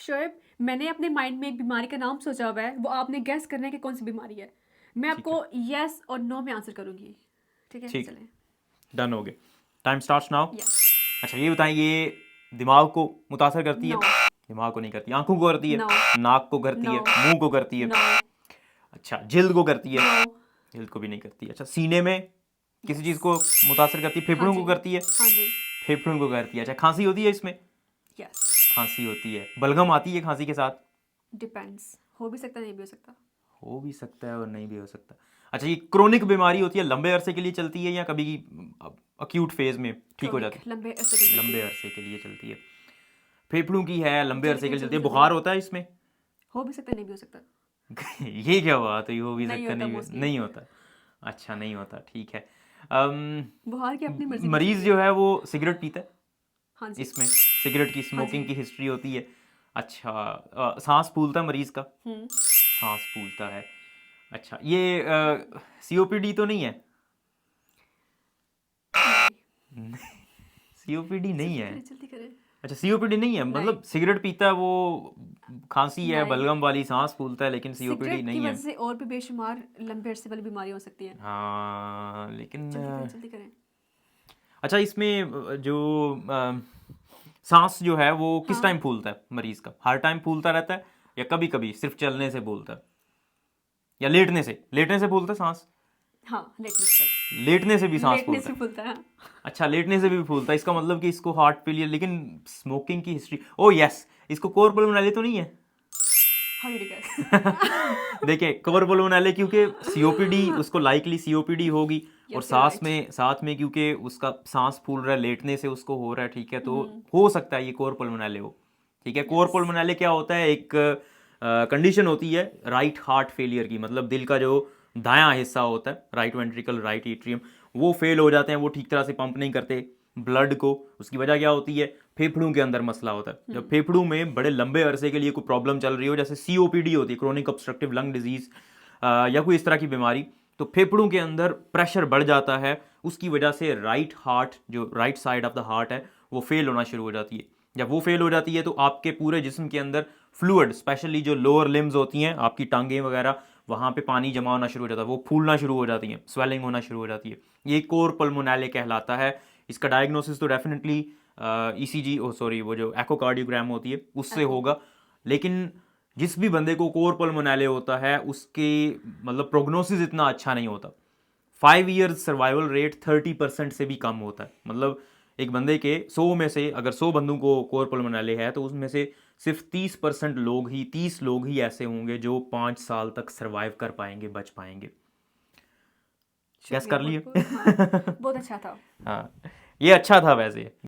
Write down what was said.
शोएब, मैंने अपने माइंड में एक बीमारी का नाम सोचा हुआ है, वो आपने गेस करना है कि कौन सी बीमारी है। मैं ठीक है, आपको यस और नो में आंसर करूंगी। ठीक है, ठीक है, चलें। डन हो गए। Time starts now. यस। अच्छा ये बताएं, ये दिमाग को मुतासर करती है? नो। दिमाग को नहीं करती। आंखों को करती है? नो। नाक को करती नो। है? मुंह को करती है? नो। अच्छा, जिल्द को करती है? नो। जिल्द को भी नहीं करती। अच्छा, सीने में किसी चीज़ यस। को मुतासर करती है? हाँ फेफड़ों को जी। करती है? हाँ जी। फेफड़ों को करती है। अच्छा, खांसी होती है इसमें? यस। खांसी होती है। बलगम आती है खांसी के साथ? डिपेंड्स, हो भी सकता है, नहीं भी हो सकता। हो भी सकता है और नहीं भी हो सकता। अच्छा, ये क्रोनिक बीमारी होती है, लंबे अरसे के लिए चलती है या कभी अक्यूट फेज में ठीक हो क्रॉनिक, जाती लंबे अरसे के लिए है? चलती लंबे है। अरसे के लिए चलती है। फेफड़ों की है, लंबे जल्दी अरसे के करें, लिए चलती जल्दी है। जल्दी। बुखार होता है इसमें? हो भी सकता है, नहीं भी हो सकता। ये क्या बात है, हो भी नहीं सकता होता नहीं भी मोस्टली। नहीं होता। अच्छा, नहीं होता, ठीक है। बुखार की अपनी मर्जी भी मरीज होती है। जो है वो सिगरेट पीता है? हाँ जी। इसमें सिगरेट की, हाँ स्मोकिंग जी। की हिस्ट्री होती है? अच्छा, सांस फूलता है मरीज का? हम्म। सांस फूलता है। अच्छा, ये सीओपीडी तो नहीं है? नहीं। सीओपीडी नहीं जल्दी है? करें, जल्दी करें। अच्छा, सीओपीडी नहीं है, नहीं। मतलब सिगरेट पीता है वो, खांसी है, नहीं। बलगम वाली, सांस फूलता है, लेकिन सीओपीडी सिगरेट की नहीं है। वजह से और भी बेशुमार लंबे अरसे वाली बीमारी हो सकती है। हाँ लेकिन जल्दी करें, जल्दी करें। अच्छा, इसमें जो सांस जो है वो किस हाँ। टाइम फूलता है मरीज का? हर टाइम फूलता रहता है या कभी कभी सिर्फ चलने से फूलता है या लेटने से फूलता है सांस? हाँ, लेटने से फूलता लेटने से भी है। सांस लेटने फूलता से है? फूलता है। अच्छा, लेटने से भी फूलता है, इसका मतलब कि इसको हार्ट फेलियर, लेकिन स्मोकिंग की हिस्ट्री, ओ यस, इसको कोर पल्मोनाले तो नहीं है? How did you guess? देखिए, कोर पल्मोनाले क्योंकि सीओपीडी, उसको लाइकली सीओपीडी होगी, और यस, यू राइट। साथ में क्योंकि उसका सांस फूल रहा है, लेटने से उसको हो रहा है, ठीक है, तो हम्म। हो सकता है ये कोर पल्मोनाले हो। ठीक है, कोर यस। पल्मोनाले क्या होता है? एक कंडीशन होती है राइट हार्ट फेलियर की, मतलब दिल का जो दायां हिस्सा होता है, राइट वेंट्रिकल, राइट एट्रियम, वो फेल हो जाते हैं, वो ठीक तरह से पंप नहीं करते ब्लड को। उसकी वजह क्या होती है? फेफड़ों के अंदर मसला होता है। जब फेफड़ों में बड़े लंबे अरसे के लिए कोई प्रॉब्लम चल रही हो, जैसे सीओपीडी होती है, क्रोनिक ऑब्स्ट्रक्टिव लंग डिजीज, या कोई इस तरह की बीमारी, तो फेफड़ों के अंदर प्रेशर बढ़ जाता है। उसकी वजह से राइट हार्ट, जो right side of the heart है, वो फेल होना शुरू हो जाती है। जब वो फेल हो जाती है तो आपके पूरे जिस्म के अंदर फ्लूइड, स्पेशली जो लोअर लिम्स होती हैं, आपकी टांगें वगैरह, वहाँ पे पानी जमा होना शुरू हो जाता है, वो फूलना शुरू हो जाती हैं, स्वेलिंग होना शुरू हो जाती है। ये कोर पल्मोनाले कहलाता है। इसका डायग्नोसिस तो डेफिनेटली ईसीजी, ओ सॉरी, वो जो एकोकार्डियोग्राम होती है उससे एको। होगा। लेकिन जिस भी बंदे को कोर पल्मोनाले होता है उसके मतलब प्रोग्नोसिस इतना अच्छा नहीं होता। 5 years सर्वाइवल रेट 30% से भी कम होता है। मतलब एक बंदे के 100 में से अगर 100 बंदों को कोर पल्मोनाले है तो उसमें से सिर्फ 30 लोग ही ऐसे होंगे जो 5 साल तक सर्वाइव कर पाएंगे, बच पाएंगे। गैस शुक्रिया कर बहुत लिए? बहुत। हाँ, बहुत अच्छा था। हाँ, ये अच्छा था वैसे।